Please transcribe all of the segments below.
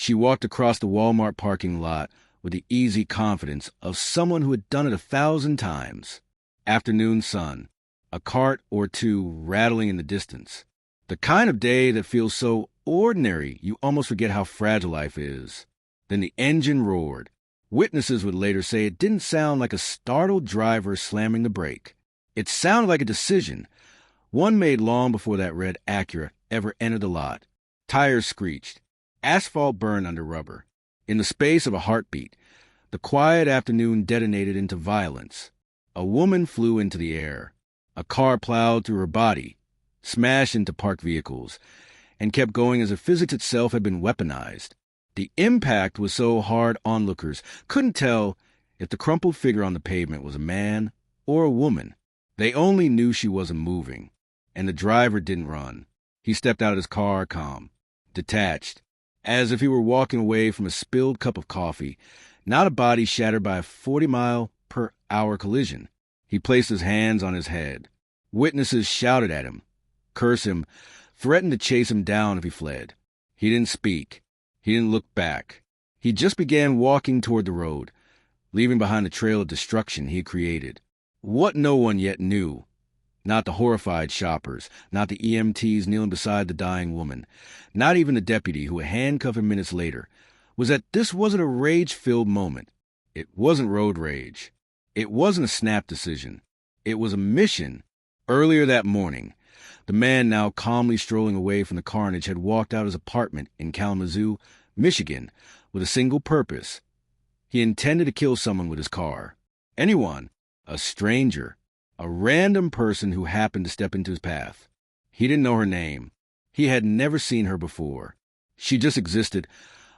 She walked across the Walmart parking lot with the easy confidence of someone who had done it 1,000 times. Afternoon sun, a cart or two rattling in the distance. The kind of day that feels so ordinary you almost forget how fragile life is. Then the engine roared. Witnesses would later say it didn't sound like a startled driver slamming the brake. It sounded like a decision, one made long before that red Acura ever entered the lot. Tires screeched. Asphalt burned under rubber. In the space of a heartbeat, the quiet afternoon detonated into violence. A woman flew into the air. A car plowed through her body, smashed into parked vehicles, and kept going as if physics itself had been weaponized. The impact was so hard onlookers couldn't tell if the crumpled figure on the pavement was a man or a woman. They only knew she wasn't moving, and the driver didn't run. He stepped out of his car calm, detached, as if he were walking away from a spilled cup of coffee, not a body shattered by a 40-mile-per-hour collision. He placed his hands on his head. Witnesses shouted at him, cursed him, threatened to chase him down if he fled. He didn't speak. He didn't look back. He just began walking toward the road, leaving behind the trail of destruction he had created. What no one yet knew, not the horrified shoppers, not the EMTs kneeling beside the dying woman, not even the deputy who would handcuff him minutes later, was that this wasn't a rage-filled moment. It wasn't road rage. It wasn't a snap decision. It was a mission. Earlier that morning, the man now calmly strolling away from the carnage had walked out of his apartment in Kalamazoo, Michigan, with a single purpose. He intended to kill someone with his car. Anyone. A stranger. A random person who happened to step into his path. He didn't know her name. He had never seen her before. She just existed,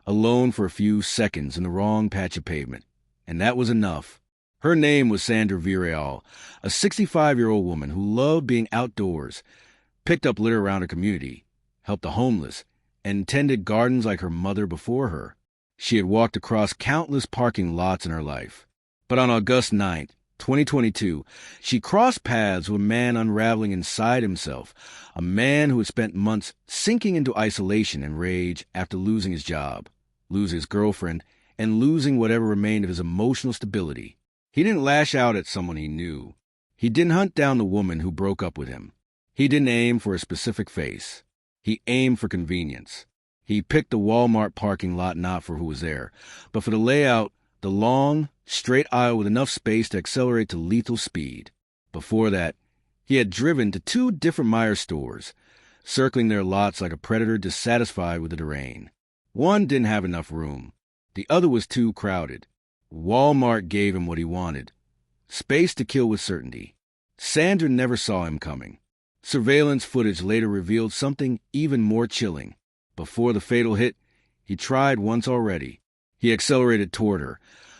alone for a few seconds in the wrong patch of pavement. And that was enough. Her name was Sandra Villarreal, a 65-year-old woman who loved being outdoors, picked up litter around her community, helped the homeless, and tended gardens like her mother before her. She had walked across countless parking lots in her life. But on August 9th, 2022, she crossed paths with a man unraveling inside himself, a man who had spent months sinking into isolation and rage after losing his job, losing his girlfriend, and losing whatever remained of his emotional stability. He didn't lash out at someone he knew. He didn't hunt down the woman who broke up with him. He didn't aim for a specific face. He aimed for convenience. He picked the Walmart parking lot not for who was there, but for the layout, the long, straight aisle with enough space to accelerate to lethal speed. Before that, he had driven to 2 different Meijer stores, circling their lots like a predator dissatisfied with the terrain. One didn't have enough room. The other was too crowded. Walmart gave him what he wanted. Space to kill with certainty. Sandra never saw him coming. Surveillance footage later revealed something even more chilling. Before the fatal hit, he tried once already. He accelerated toward her,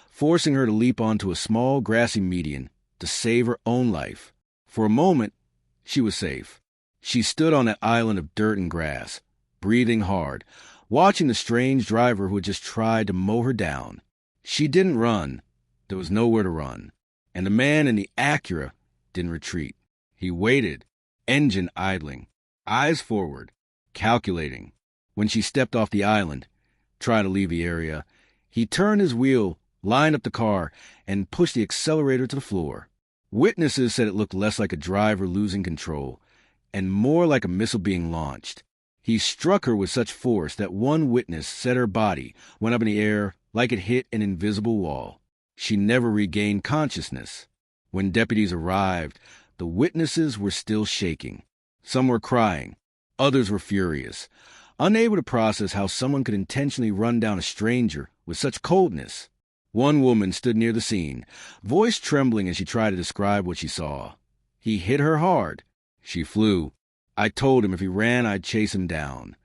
forcing her to leap onto a small grassy median to save her own life. For a moment, she was safe. She stood on that island of dirt and grass, breathing hard, watching the strange driver who had just tried to mow her down. She didn't run. There was nowhere to run. And the man in the Acura didn't retreat. He waited, engine idling, eyes forward, calculating. When she stepped off the island, tried to leave the area, he turned his wheel, lined up the car, and pushed the accelerator to the floor. Witnesses said it looked less like a driver losing control and more like a missile being launched. He struck her with such force that one witness said her body went up in the air like it hit an invisible wall. She never regained consciousness. When deputies arrived, the witnesses were still shaking. Some were crying. Others were furious, unable to process how someone could intentionally run down a stranger with such coldness. One woman stood near the scene, voice trembling as she tried to describe what she saw. He hit her hard. She flew. I told him if he ran, I'd chase him down.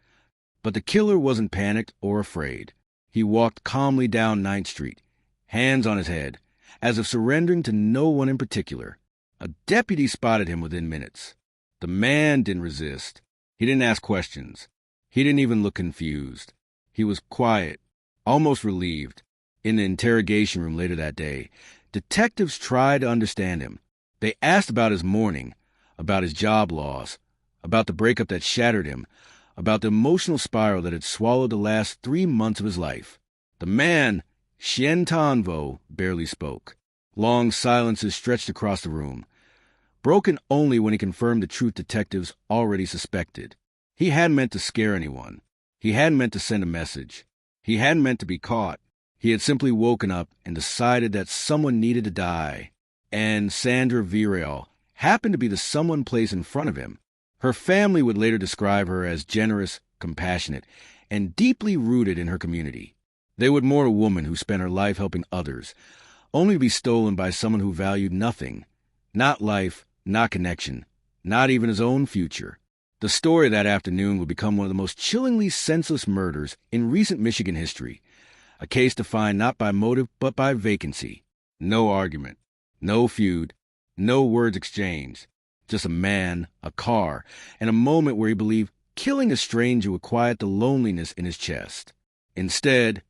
But the killer wasn't panicked or afraid. He walked calmly down 9th Street, hands on his head, as if surrendering to no one in particular. A deputy spotted him within minutes. The man didn't resist. He didn't ask questions. He didn't even look confused. He was quiet, almost relieved. In the interrogation room later that day, detectives tried to understand him. They asked about his mourning, about his job loss, about the breakup that shattered him, about the emotional spiral that had swallowed the last 3 months of his life. The man, Xuan Thanh Vo, barely spoke. Long silences stretched across the room, broken only when he confirmed the truth detectives already suspected. He hadn't meant to scare anyone. He hadn't meant to send a message. He hadn't meant to be caught. He had simply woken up and decided that someone needed to die. And Sandra Villarreal happened to be the someone placed in front of him. Her family would later describe her as generous, compassionate, and deeply rooted in her community. They would mourn a woman who spent her life helping others, only to be stolen by someone who valued nothing. Not life, not connection, not even his own future. The story that afternoon would become one of the most chillingly senseless murders in recent Michigan history. A case defined not by motive but by vacancy. No argument, no feud, no words exchanged. Just a man, a car, and a moment where he believed killing a stranger would quiet the loneliness in his chest. Instead,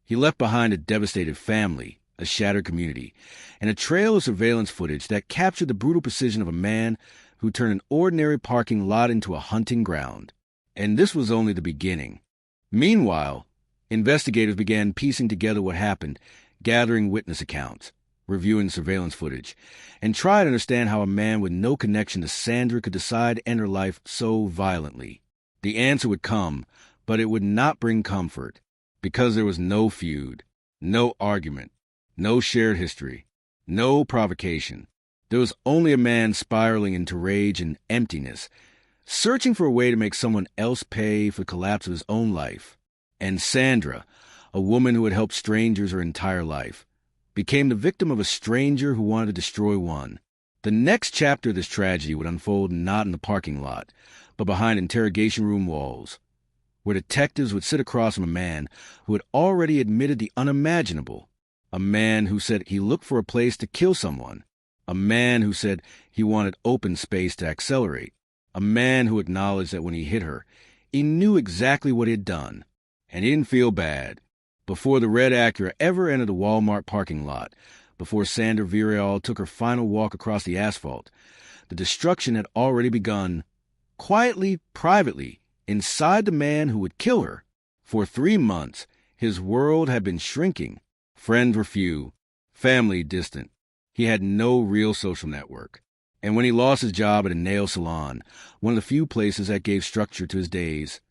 he left behind a devastated family, a shattered community, and a trail of surveillance footage that captured the brutal precision of a man who turned an ordinary parking lot into a hunting ground. And this was only the beginning. Meanwhile, investigators began piecing together what happened, gathering witness accounts, reviewing surveillance footage, and trying to understand how a man with no connection to Sandra could decide to end her life so violently. The answer would come, but it would not bring comfort, because there was no feud, no argument, no shared history, no provocation. There was only a man spiraling into rage and emptiness, searching for a way to make someone else pay for the collapse of his own life. And Sandra, a woman who had helped strangers her entire life, became the victim of a stranger who wanted to destroy one. The next chapter of this tragedy would unfold not in the parking lot, but behind interrogation room walls, where detectives would sit across from a man who had already admitted the unimaginable, a man who said he looked for a place to kill someone, a man who said he wanted open space to accelerate, a man who acknowledged that when he hit her, he knew exactly what he had done, and he didn't feel bad. Before the red Acura ever entered the Walmart parking lot, before Sandra Villarreal took her final walk across the asphalt, the destruction had already begun, quietly, privately, inside the man who would kill her. For 3 months, his world had been shrinking. Friends were few, family distant. He had no real social network. And when he lost his job at a nail salon, one of the few places that gave structure to his days,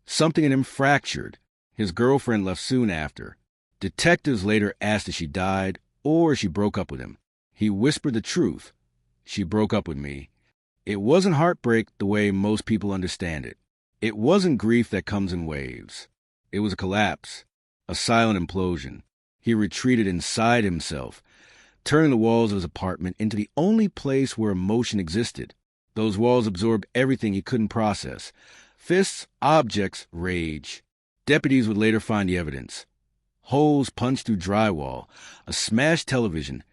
something in him fractured. His girlfriend left soon after. Detectives later asked if she died or she broke up with him. He whispered the truth. She broke up with me. It wasn't heartbreak the way most people understand it. It wasn't grief that comes in waves. It was a collapse, a silent implosion. He retreated inside himself, turning the walls of his apartment into the only place where emotion existed. Those walls absorbed everything he couldn't process. Fists, objects, rage. Deputies would later find the evidence. Holes punched through drywall, a smashed television,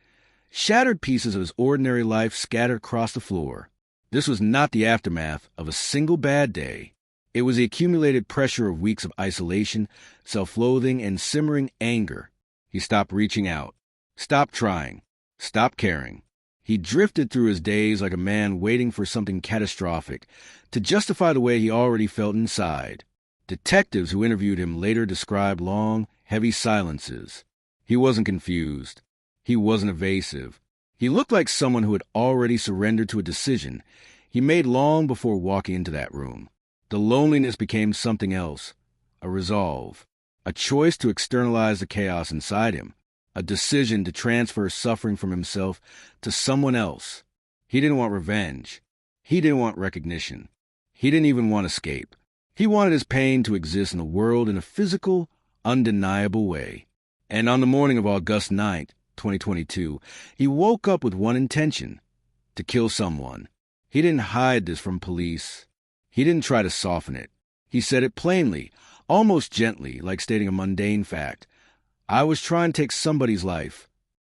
shattered pieces of his ordinary life scattered across the floor. This was not the aftermath of a single bad day. It was the accumulated pressure of weeks of isolation, self-loathing, and simmering anger. He stopped reaching out, stopped trying, stopped caring. He drifted through his days like a man waiting for something catastrophic to justify the way he already felt inside. Detectives who interviewed him later described long, heavy silences. He wasn't confused. He wasn't evasive. He looked like someone who had already surrendered to a decision he made long before walking into that room. The loneliness became something else, a resolve, a choice to externalize the chaos inside him, a decision to transfer suffering from himself to someone else. He didn't want revenge. He didn't want recognition. He didn't even want escape. He wanted his pain to exist in the world in a physical, undeniable way. And on the morning of August 9th, 2022, he woke up with one intention: to kill someone. He didn't hide this from police. He didn't try to soften it. He said it plainly, almost gently, like stating a mundane fact. I was trying to take somebody's life.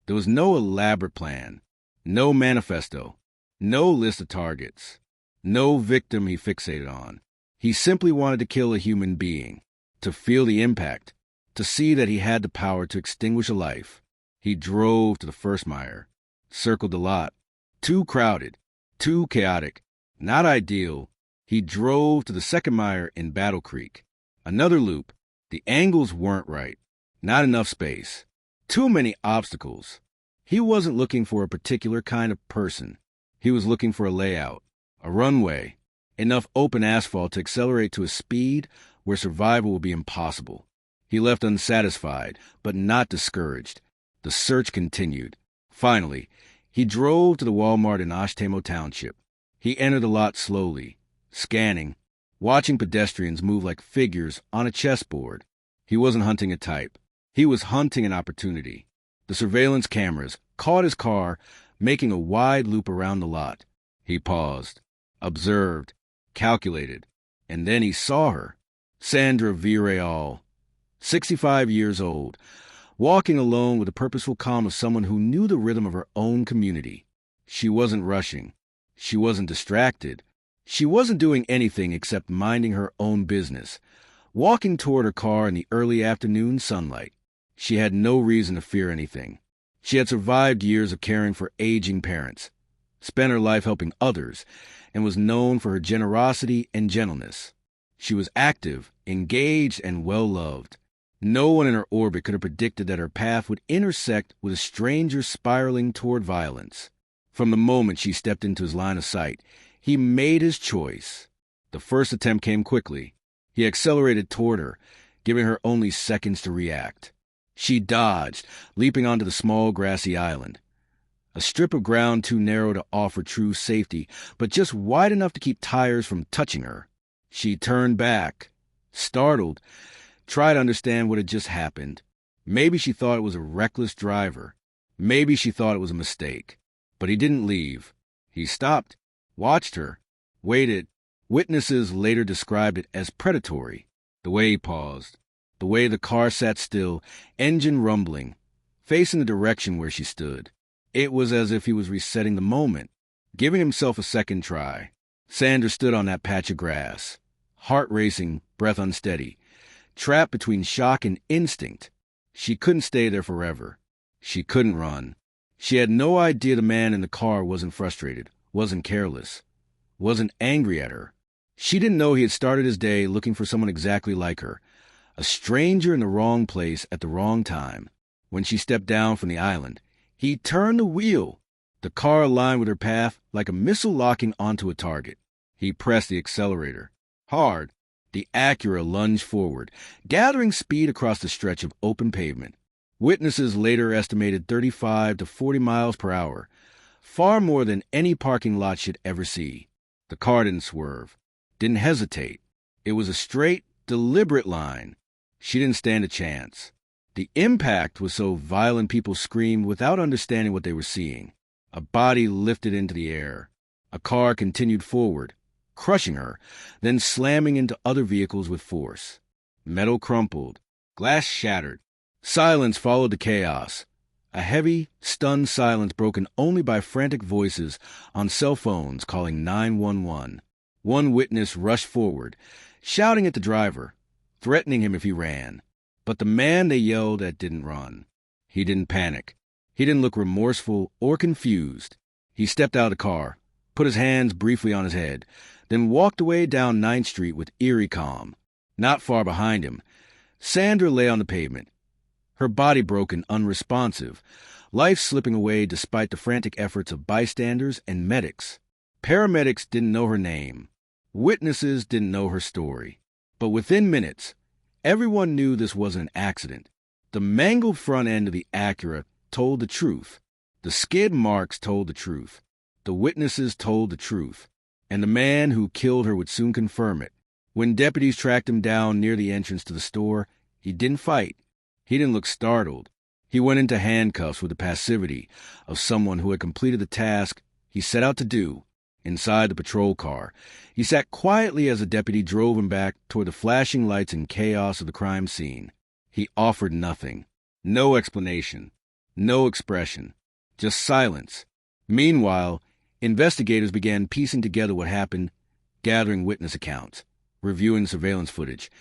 There was no elaborate plan, no manifesto, no list of targets, no victim he fixated on. He simply wanted to kill a human being, to feel the impact, to see that he had the power to extinguish a life. He drove to the first mire, circled the lot. Too crowded, too chaotic, not ideal, He drove to the second mile in Battle Creek. Another loop. The angles weren't right. Not enough space. Too many obstacles. He wasn't looking for a particular kind of person. He was looking for a layout, a runway, enough open asphalt to accelerate to a speed where survival would be impossible. He left unsatisfied, but not discouraged. The search continued. Finally, he drove to the Walmart in Oshtemo Township. He entered the lot slowly, scanning, watching pedestrians move like figures on a chessboard. He wasn't hunting a type. He was hunting an opportunity. The surveillance cameras caught his car making a wide loop around the lot. He paused, observed, calculated, and then he saw her. Sandra Villarreal, 65 years old, walking alone with the purposeful calm of someone who knew the rhythm of her own community. She wasn't rushing. She wasn't distracted. She wasn't doing anything except minding her own business, walking toward her car in the early afternoon sunlight. She had no reason to fear anything. She had survived years of caring for aging parents, spent her life helping others, and was known for her generosity and gentleness. She was active, engaged, and well-loved. No one in her orbit could have predicted that her path would intersect with a stranger spiraling toward violence. From the moment she stepped into his line of sight, he made his choice. The first attempt came quickly. He accelerated toward her, giving her only seconds to react. She dodged, leaping onto the small grassy island. A strip of ground too narrow to offer true safety, but just wide enough to keep tires from touching her. She turned back, startled, tried to understand what had just happened. Maybe she thought it was a reckless driver. Maybe she thought it was a mistake. But he didn't leave. He stopped, watched her, waited. Witnesses later described it as predatory. The way he paused, the way the car sat still, engine rumbling, facing the direction where she stood. It was as if he was resetting the moment, giving himself a second try. Sandra stood on that patch of grass, heart racing, breath unsteady, trapped between shock and instinct. She couldn't stay there forever. She couldn't run. She had no idea the man in the car wasn't frustrated, wasn't careless, wasn't angry at her. She didn't know he had started his day looking for someone exactly like her, a stranger in the wrong place at the wrong time. When she stepped down from the island, he turned the wheel. The car aligned with her path like a missile locking onto a target. He pressed the accelerator. Hard. The Acura lunged forward, gathering speed across the stretch of open pavement. Witnesses later estimated 35 to 40 miles per hour, far more than any parking lot should ever see. The car didn't swerve, didn't hesitate. It was a straight, deliberate line. She didn't stand a chance. The impact was so violent people screamed without understanding what they were seeing. A body lifted into the air. A car continued forward, crushing her, then slamming into other vehicles with force. Metal crumpled, glass shattered. Silence followed the chaos. A heavy, stunned silence broken only by frantic voices on cell phones calling 911. One witness rushed forward, shouting at the driver, threatening him if he ran. But the man they yelled at didn't run. He didn't panic. He didn't look remorseful or confused. He stepped out of the car, put his hands briefly on his head, then walked away down 9th Street with eerie calm. Not far behind him, Sandra lay on the pavement, her body broken, unresponsive, life slipping away despite the frantic efforts of bystanders and medics. Paramedics didn't know her name. Witnesses didn't know her story. But within minutes, everyone knew this wasn't an accident. The mangled front end of the Acura told the truth. The skid marks told the truth. The witnesses told the truth. And the man who killed her would soon confirm it. When deputies tracked him down near the entrance to the store, he didn't fight. He didn't look startled. He went into handcuffs with the passivity of someone who had completed the task he set out to do. Inside the patrol car, he sat quietly as a deputy drove him back toward the flashing lights and chaos of the crime scene. He offered nothing. No explanation. No expression. Just silence. Meanwhile, investigators began piecing together what happened, gathering witness accounts, reviewing surveillance footage,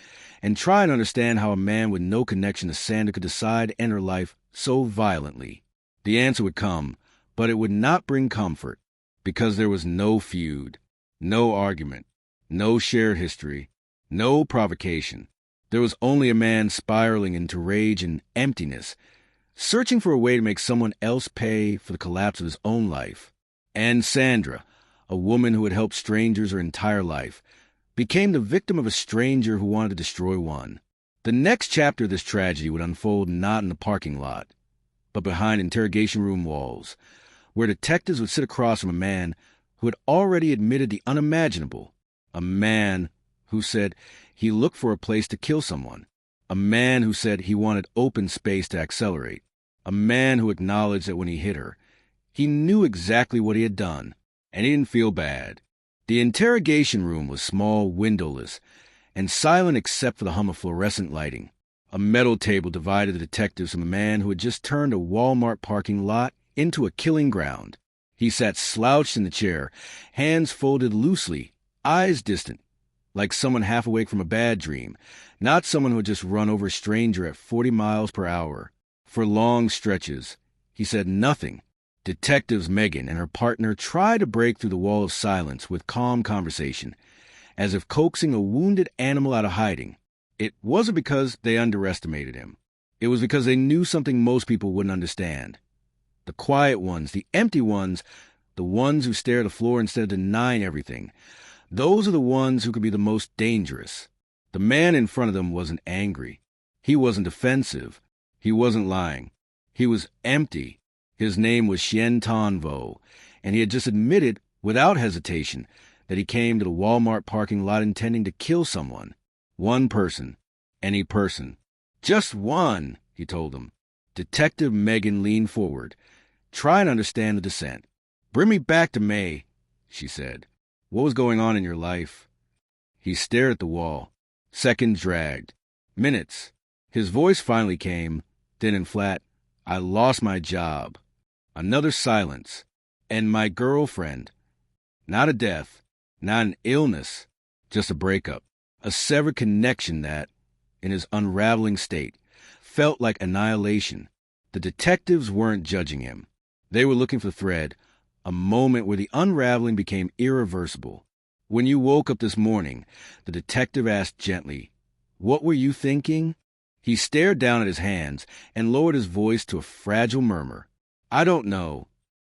and trying to understand how a man with no connection to Sandra could decide to end her life so violently. The answer would come, but it would not bring comfort, because there was no feud, no argument, No shared history. No provocation. There was only a man spiraling into rage and emptiness, searching for a way to make someone else pay for the collapse of his own life. And Sandra, a woman who had helped strangers her entire life, became the victim of a stranger who wanted to destroy one. The next chapter of this tragedy would unfold not in the parking lot, but behind interrogation room walls, where detectives would sit across from a man who had already admitted the unimaginable, a man who said he looked for a place to kill someone, a man who said he wanted open space to accelerate, a man who acknowledged that when he hit her, he knew exactly what he had done, and he didn't feel bad. The interrogation room was small, windowless, and silent except for the hum of fluorescent lighting. A metal table divided the detectives from a man who had just turned a Walmart parking lot into a killing ground. He sat slouched in the chair, hands folded loosely, eyes distant, like someone half awake from a bad dream, not someone who had just run over a stranger at 40 miles per hour. For long stretches, he said nothing. Detectives Megan and her partner tried to break through the wall of silence with calm conversation, as if coaxing a wounded animal out of hiding. It wasn't because they underestimated him. It was because they knew something most people wouldn't understand. The quiet ones, the empty ones, the ones who stare at the floor instead of denying everything, those are the ones who could be the most dangerous. The man in front of them wasn't angry. He wasn't defensive. He wasn't lying. He was empty. His name was Xuan Thanh Vo, and he had just admitted, without hesitation, that he came to the Walmart parking lot intending to kill someone. One person. Any person. Just one, he told them. Detective Megan leaned forward, trying to understand the dissent. "Bring me back to May," she said. "What was going on in your life?" He stared at the wall. Seconds dragged. Minutes. His voice finally came, thin and flat. "I lost my job." Another silence. "And my girlfriend." Not a death, not an illness, just a breakup. A severed connection that, in his unraveling state, felt like annihilation. The detectives weren't judging him. They were looking for the thread, a moment where the unraveling became irreversible. "When you woke up this morning," the detective asked gently, "what were you thinking?" He stared down at his hands and lowered his voice to a fragile murmur. "I don't know."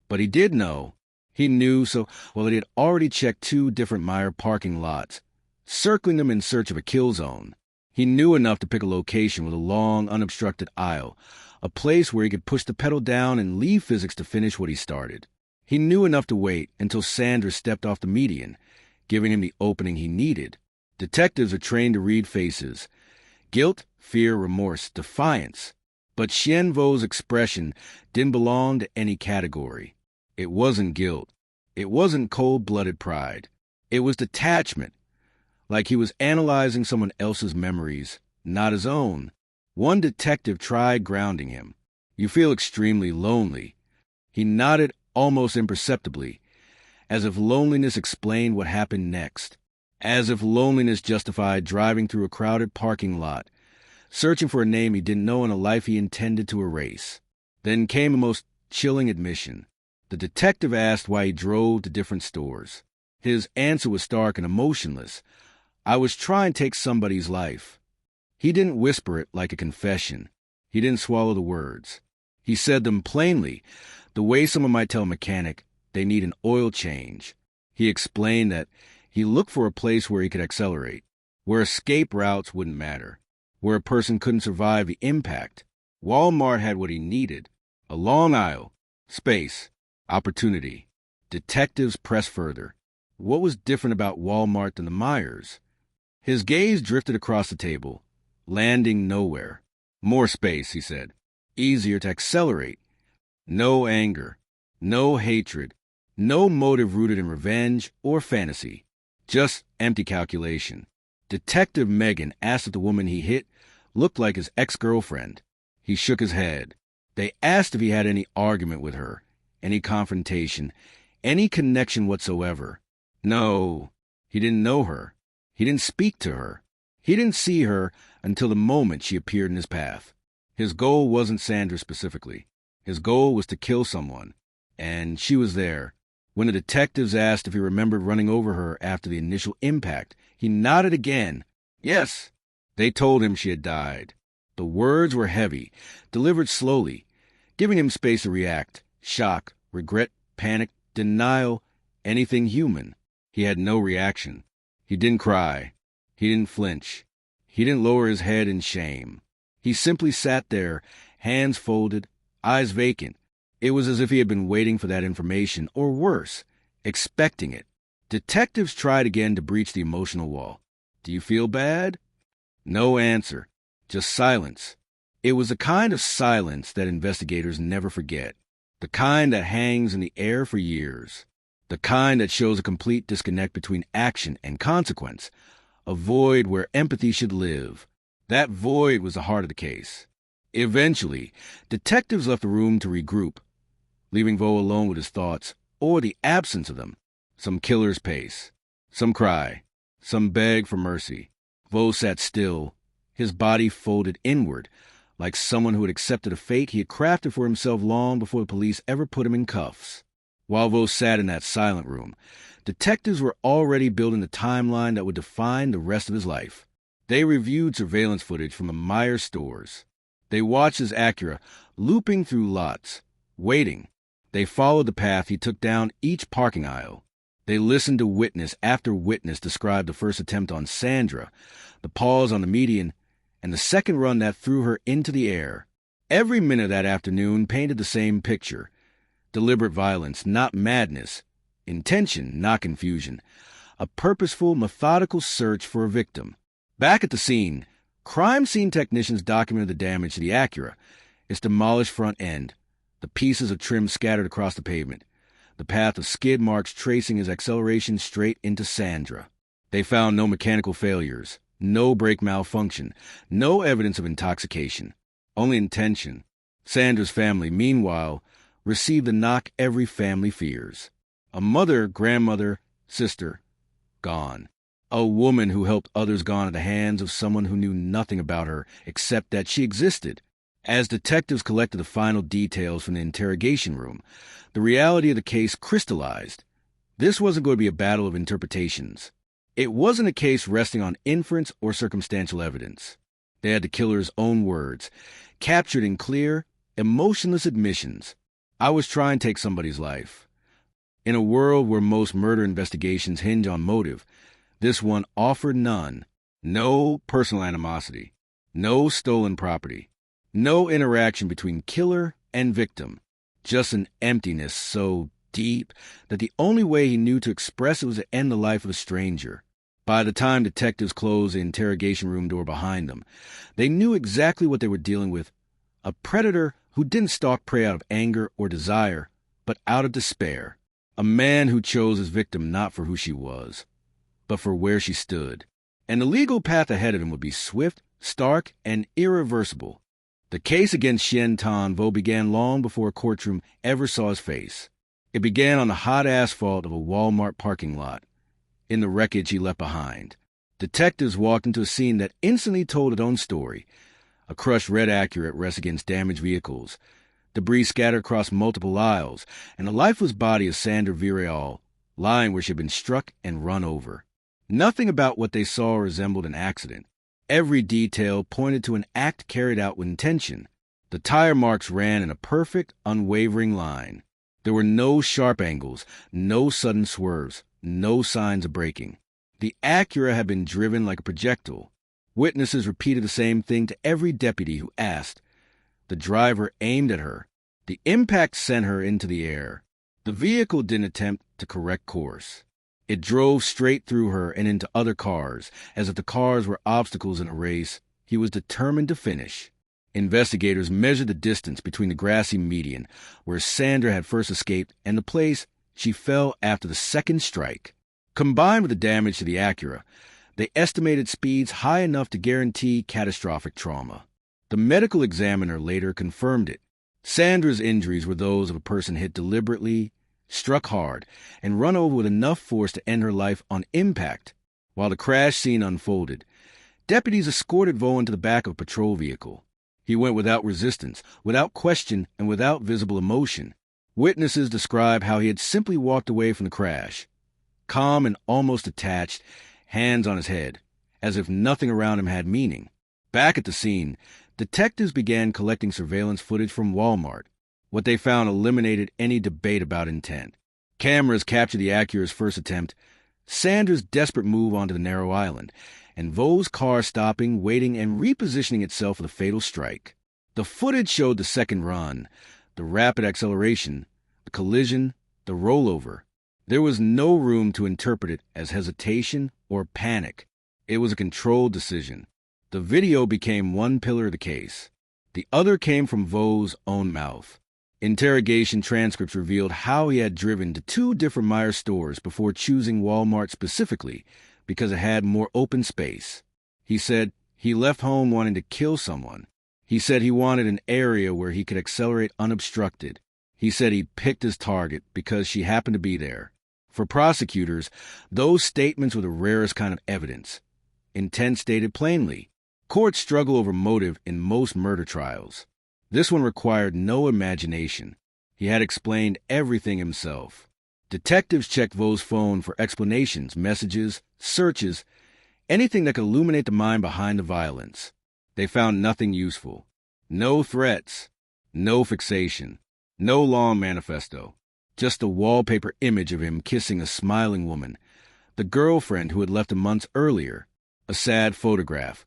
But he did know. He knew so well that he had already checked 2 different Meyer parking lots, circling them in search of a kill zone. He knew enough to pick a location with a long, unobstructed aisle, a place where he could push the pedal down and leave physics to finish what he started. He knew enough to wait until Sandra stepped off the median, giving him the opening he needed. Detectives are trained to read faces. Guilt, fear, remorse, defiance. But Xuan Vo's expression didn't belong to any category. It wasn't guilt. It wasn't cold-blooded pride. It was detachment, like he was analyzing someone else's memories, not his own. One detective tried grounding him. "You feel extremely lonely." He nodded almost imperceptibly, as if loneliness explained what happened next, as if loneliness justified driving through a crowded parking lot, searching for a name he didn't know and a life he intended to erase. Then came a most chilling admission. The detective asked why he drove to different stores. His answer was stark and emotionless. "I was trying to take somebody's life." He didn't whisper it like a confession. He didn't swallow the words. He said them plainly, the way someone might tell a mechanic they need an oil change. He explained that he looked for a place where he could accelerate, where escape routes wouldn't matter, where a person couldn't survive the impact. Walmart had what he needed: a long aisle, space, opportunity. Detectives pressed further. What was different about Walmart than the Myers? His gaze drifted across the table, landing nowhere. "More space," he said. "Easier to accelerate. No anger, no hatred, no motive rooted in revenge or fantasy. Just empty calculation." Detective Megan asked if the woman he hit looked like his ex-girlfriend. He shook his head. They asked if he had any argument with her, any confrontation, any connection whatsoever. No, he didn't know her. He didn't speak to her. He didn't see her until the moment she appeared in his path. His goal wasn't Sandra specifically. His goal was to kill someone, and she was there, When the detectives asked if he remembered running over her after the initial impact, he nodded again. Yes. They told him she had died. The words were heavy, delivered slowly, giving him space to react. Shock, regret, panic, denial, anything human. He had no reaction. He didn't cry. He didn't flinch. He didn't lower his head in shame. He simply sat there, hands folded, eyes vacant. It was as if he had been waiting for that information, or worse, expecting it. Detectives tried again to breach the emotional wall. Do you feel bad? No answer. Just silence. It was the kind of silence that investigators never forget. The kind that hangs in the air for years. The kind that shows a complete disconnect between action and consequence. A void where empathy should live. That void was the heart of the case. Eventually, detectives left the room to regroup, leaving Vo alone with his thoughts, or the absence of them. Some killer's pace. Some cry. Some beg for mercy. Vo sat still, his body folded inward, like someone who had accepted a fate he had crafted for himself long before the police ever put him in cuffs. While Vo sat in that silent room, detectives were already building the timeline that would define the rest of his life. They reviewed surveillance footage from the Meyer stores. They watched his Acura looping through lots, waiting. They followed the path he took down each parking aisle. They listened to witness after witness describe the first attempt on Sandra, the pause on the median, and the second run that threw her into the air. Every minute of that afternoon painted the same picture. Deliberate violence, not madness. Intention, not confusion. A purposeful, methodical search for a victim. Back at the scene, crime scene technicians documented the damage to the Acura, its demolished front end, the pieces of trim scattered across the pavement, the path of skid marks tracing his acceleration straight into Sandra. They found no mechanical failures, no brake malfunction, no evidence of intoxication, only intention. Sandra's family, meanwhile, received the knock every family fears. A mother, grandmother, sister, gone. A woman who helped others gone at the hands of someone who knew nothing about her except that she existed. As detectives collected the final details from the interrogation room, the reality of the case crystallized. This wasn't going to be a battle of interpretations. It wasn't a case resting on inference or circumstantial evidence. They had the killer's own words, captured in clear, emotionless admissions. I was trying to take somebody's life. In a world where most murder investigations hinge on motive, this one offered none. No personal animosity. No stolen property. No interaction between killer and victim. Just an emptiness so deep that the only way he knew to express it was to end the life of a stranger. By the time detectives closed the interrogation room door behind them, they knew exactly what they were dealing with. A predator who didn't stalk prey out of anger or desire, but out of despair. A man who chose his victim not for who she was, but for where she stood. And the legal path ahead of him would be swift, stark, and irreversible. The case against Xuan Thanh Vo began long before a courtroom ever saw his face. It began on the hot asphalt of a Walmart parking lot, in the wreckage he left behind. Detectives walked into a scene that instantly told its own story. A crushed red Acura at rest against damaged vehicles, debris scattered across multiple aisles, and the lifeless body of Sandra Villarreal, lying where she had been struck and run over. Nothing about what they saw resembled an accident. Every detail pointed to an act carried out with intention. The tire marks ran in a perfect, unwavering line. There were no sharp angles, no sudden swerves, no signs of braking. The Acura had been driven like a projectile. Witnesses repeated the same thing to every deputy who asked. The driver aimed at her. The impact sent her into the air. The vehicle didn't attempt to correct course. It drove straight through her and into other cars, as if the cars were obstacles in a race he was determined to finish. Investigators measured the distance between the grassy median, where Sandra had first escaped, and the place she fell after the second strike. Combined with the damage to the Acura, they estimated speeds high enough to guarantee catastrophic trauma. The medical examiner later confirmed it. Sandra's injuries were those of a person hit deliberately, struck hard, and run over with enough force to end her life on impact. While the crash scene unfolded, deputies escorted Vo into the back of a patrol vehicle. He went without resistance, without question, and without visible emotion. Witnesses describe how he had simply walked away from the crash, calm and almost detached, hands on his head, as if nothing around him had meaning. Back at the scene, detectives began collecting surveillance footage from Walmart. What they found eliminated any debate about intent. Cameras captured the Acura's first attempt, Sandra's desperate move onto the narrow island, and Vo's car stopping, waiting, and repositioning itself for the fatal strike. The footage showed the second run, the rapid acceleration, the collision, the rollover. There was no room to interpret it as hesitation or panic. It was a controlled decision. The video became one pillar of the case. The other came from Vo's own mouth. Interrogation transcripts revealed how he had driven to 2 different Meijer stores before choosing Walmart specifically because it had more open space. He said he left home wanting to kill someone. He said he wanted an area where he could accelerate unobstructed. He said he picked his target because she happened to be there. For prosecutors, those statements were the rarest kind of evidence. Intent stated plainly. Courts struggle over motive in most murder trials. This one required no imagination. He had explained everything himself. Detectives checked Vo's phone for explanations, messages, searches, anything that could illuminate the mind behind the violence. They found nothing useful. No threats, no fixation, no long manifesto. Just a wallpaper image of him kissing a smiling woman, the girlfriend who had left him months earlier. A sad photograph.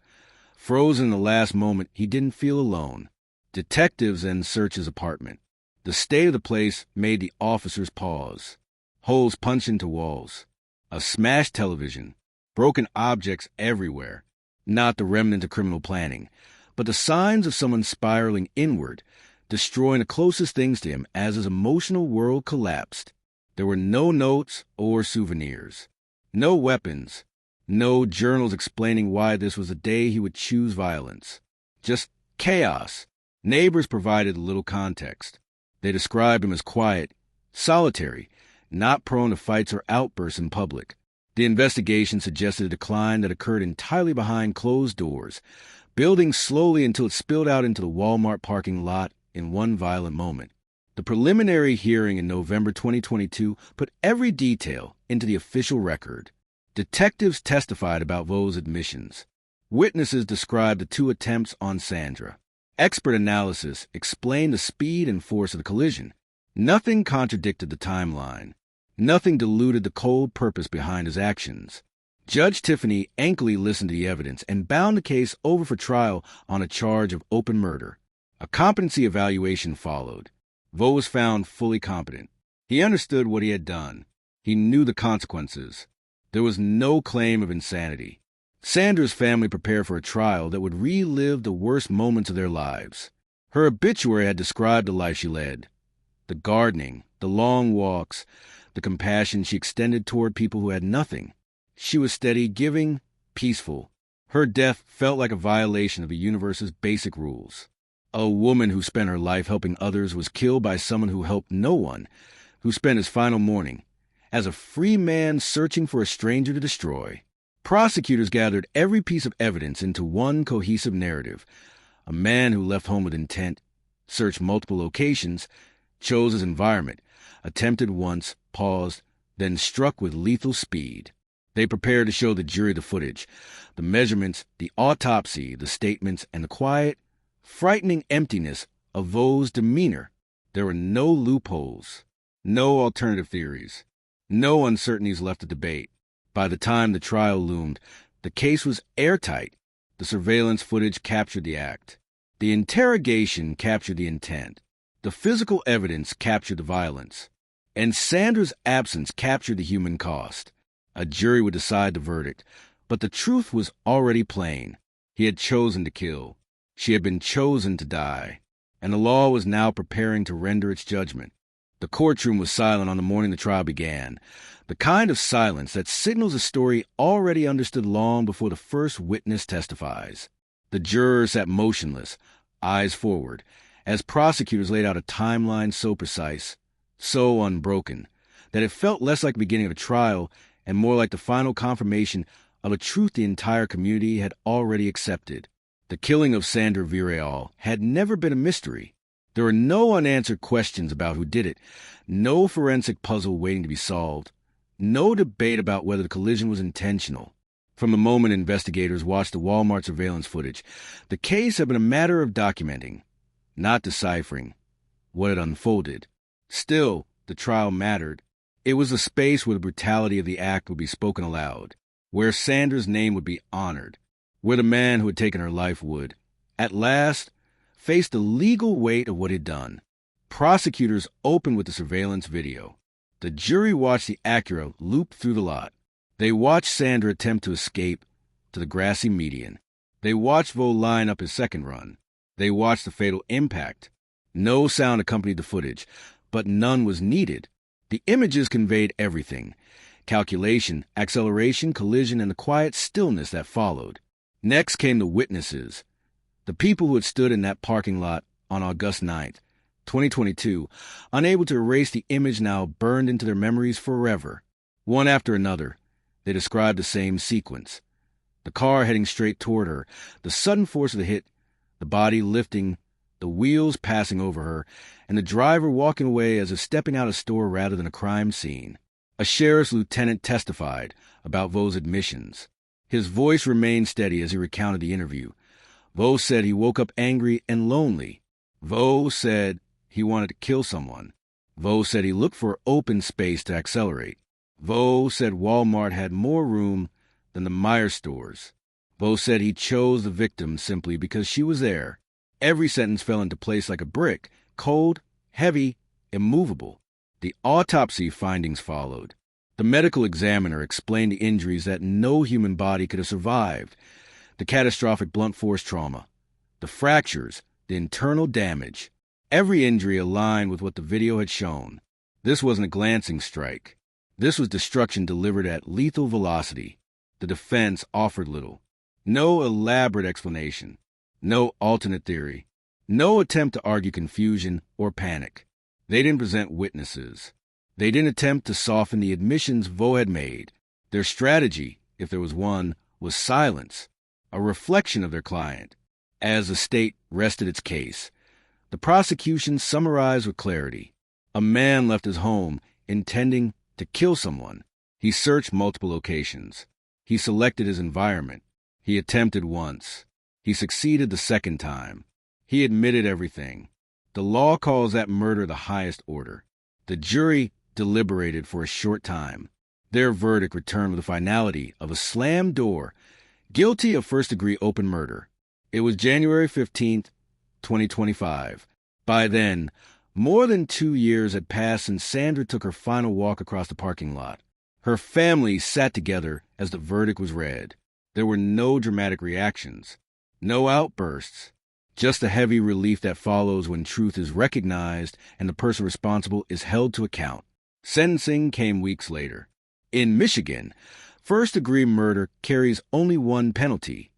Frozen in the last moment, he didn't feel alone. Detectives then searched his apartment. The state of the place made the officers pause. Holes punched into walls. A smashed television. Broken objects everywhere. Not the remnant of criminal planning, but the signs of someone spiraling inward, destroying the closest things to him as his emotional world collapsed. There were no notes or souvenirs. No weapons. No journals explaining why this was the day he would choose violence. Just chaos. Neighbors provided little context. They described him as quiet, solitary, not prone to fights or outbursts in public. The investigation suggested a decline that occurred entirely behind closed doors, building slowly until it spilled out into the Walmart parking lot in one violent moment. The preliminary hearing in November 2022 put every detail into the official record. Detectives testified about Vo's admissions. Witnesses described the 2 attempts on Sandra. Expert analysis explained the speed and force of the collision. Nothing contradicted the timeline. Nothing diluted the cold purpose behind his actions. Judge Tiffany ankily listened to the evidence and bound the case over for trial on a charge of open murder. A competency evaluation followed. Vo was found fully competent. He understood what he had done. He knew the consequences. There was no claim of insanity. Sandra's family prepared for a trial that would relive the worst moments of their lives. Her obituary had described the life she led. The gardening, the long walks, the compassion she extended toward people who had nothing. She was steady, giving, peaceful. Her death felt like a violation of the universe's basic rules. A woman who spent her life helping others was killed by someone who helped no one, who spent his final morning as a free man searching for a stranger to destroy. Prosecutors gathered every piece of evidence into one cohesive narrative. A man who left home with intent, searched multiple locations, chose his environment, attempted once, paused, then struck with lethal speed. They prepared to show the jury the footage, the measurements, the autopsy, the statements, and the quiet, frightening emptiness of Vo's demeanor. There were no loopholes, no alternative theories, no uncertainties left to debate. By the time the trial loomed, the case was airtight. The surveillance footage captured the act. The interrogation captured the intent. The physical evidence captured the violence. And Sandra's absence captured the human cost. A jury would decide the verdict, but the truth was already plain. He had chosen to kill. She had been chosen to die. And the law was now preparing to render its judgment. The courtroom was silent on the morning the trial began, the kind of silence that signals a story already understood long before the first witness testifies. The jurors sat motionless, eyes forward, as prosecutors laid out a timeline so precise, so unbroken, that it felt less like the beginning of a trial and more like the final confirmation of a truth the entire community had already accepted. The killing of Sandra Villarreal had never been a mystery. There are no unanswered questions about who did it, no forensic puzzle waiting to be solved, no debate about whether the collision was intentional. From the moment investigators watched the Walmart surveillance footage, the case had been a matter of documenting, not deciphering, what had unfolded. Still, the trial mattered. It was a space where the brutality of the act would be spoken aloud, where Sandra's name would be honored, where the man who had taken her life would, at last, face the legal weight of what he'd done. Prosecutors opened with the surveillance video. The jury watched the Acura loop through the lot. They watched Sandra attempt to escape to the grassy median. They watched Vo line up his second run. They watched the fatal impact. No sound accompanied the footage, but none was needed. The images conveyed everything: calculation, acceleration, collision, and the quiet stillness that followed. Next came the witnesses, the people who had stood in that parking lot on August 9th, 2022, unable to erase the image now burned into their memories forever. One after another, they described the same sequence. The car heading straight toward her, the sudden force of the hit, the body lifting, the wheels passing over her, and the driver walking away as if stepping out of a store rather than a crime scene. A sheriff's lieutenant testified about Vo's admissions. His voice remained steady as he recounted the interview. Vo said he woke up angry and lonely. Vo said he wanted to kill someone. Vo said he looked for open space to accelerate. Vo said Walmart had more room than the Meijer stores. Vo said he chose the victim simply because she was there. Every sentence fell into place like a brick, cold, heavy, immovable. The autopsy findings followed. The medical examiner explained the injuries that no human body could have survived: the catastrophic blunt force trauma, the fractures, the internal damage. Every injury aligned with what the video had shown. This wasn't a glancing strike. This was destruction delivered at lethal velocity. The defense offered little. No elaborate explanation. No alternate theory. No attempt to argue confusion or panic. They didn't present witnesses. They didn't attempt to soften the admissions Vo had made. Their strategy, if there was one, was silence, a reflection of their client. As the state rested its case, the prosecution summarized with clarity. A man left his home intending to kill someone. He searched multiple locations. He selected his environment. He attempted once. He succeeded the second time. He admitted everything. The law calls that murder the highest order. The jury deliberated for a short time. Their verdict returned with the finality of a slammed door: guilty of first-degree open murder. It was January 15th, 2025. By then, more than 2 years had passed since Sandra took her final walk across the parking lot. Her family sat together as the verdict was read. There were no dramatic reactions, no outbursts, just the heavy relief that follows when truth is recognized and the person responsible is held to account. Sentencing came weeks later. In Michigan, first-degree murder carries only one penalty: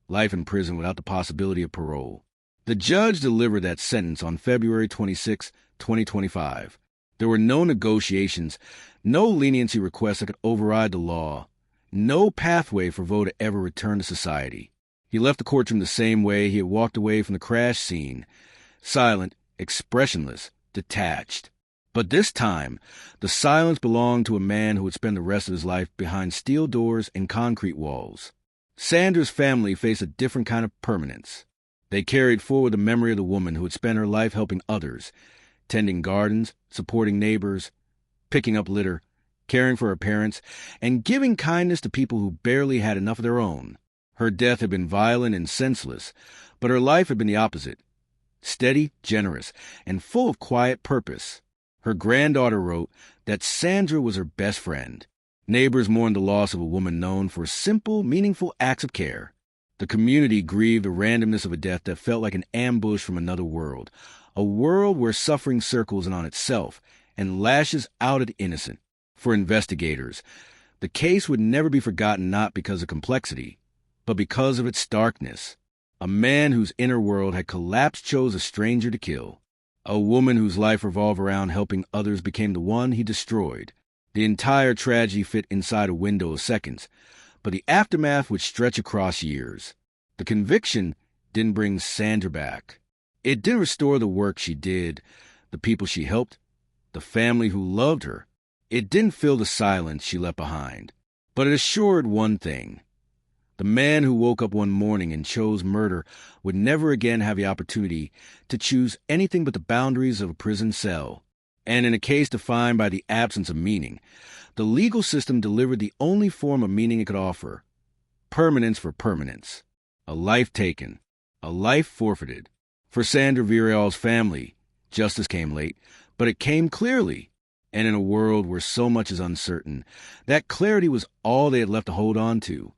life in prison without the possibility of parole. The judge delivered that sentence on February 26, 2025. There were no negotiations, no leniency requests that could override the law, no pathway for Vo to ever return to society. He left the courtroom the same way he had walked away from the crash scene: silent, expressionless, detached. But this time, the silence belonged to a man who would spend the rest of his life behind steel doors and concrete walls. Sandra's family faced a different kind of permanence. They carried forward the memory of the woman who had spent her life helping others, tending gardens, supporting neighbors, picking up litter, caring for her parents, and giving kindness to people who barely had enough of their own. Her death had been violent and senseless, but her life had been the opposite: steady, generous, and full of quiet purpose. Her granddaughter wrote that Sandra was her best friend. Neighbors mourned the loss of a woman known for simple, meaningful acts of care. The community grieved the randomness of a death that felt like an ambush from another world, a world where suffering circles in on itself and lashes out at the innocent. For investigators, the case would never be forgotten, not because of complexity, but because of its starkness. A man whose inner world had collapsed chose a stranger to kill. A woman whose life revolved around helping others became the one he destroyed. The entire tragedy fit inside a window of seconds, but the aftermath would stretch across years. The conviction didn't bring Sandra back. It didn't restore the work she did, the people she helped, the family who loved her. It didn't fill the silence she left behind. But it assured one thing. The man who woke up one morning and chose murder would never again have the opportunity to choose anything but the boundaries of a prison cell. And in a case defined by the absence of meaning, the legal system delivered the only form of meaning it could offer: permanence for permanence. A life taken, a life forfeited. For Sandra Villarreal's family, justice came late, but it came clearly. And in a world where so much is uncertain, that clarity was all they had left to hold on to.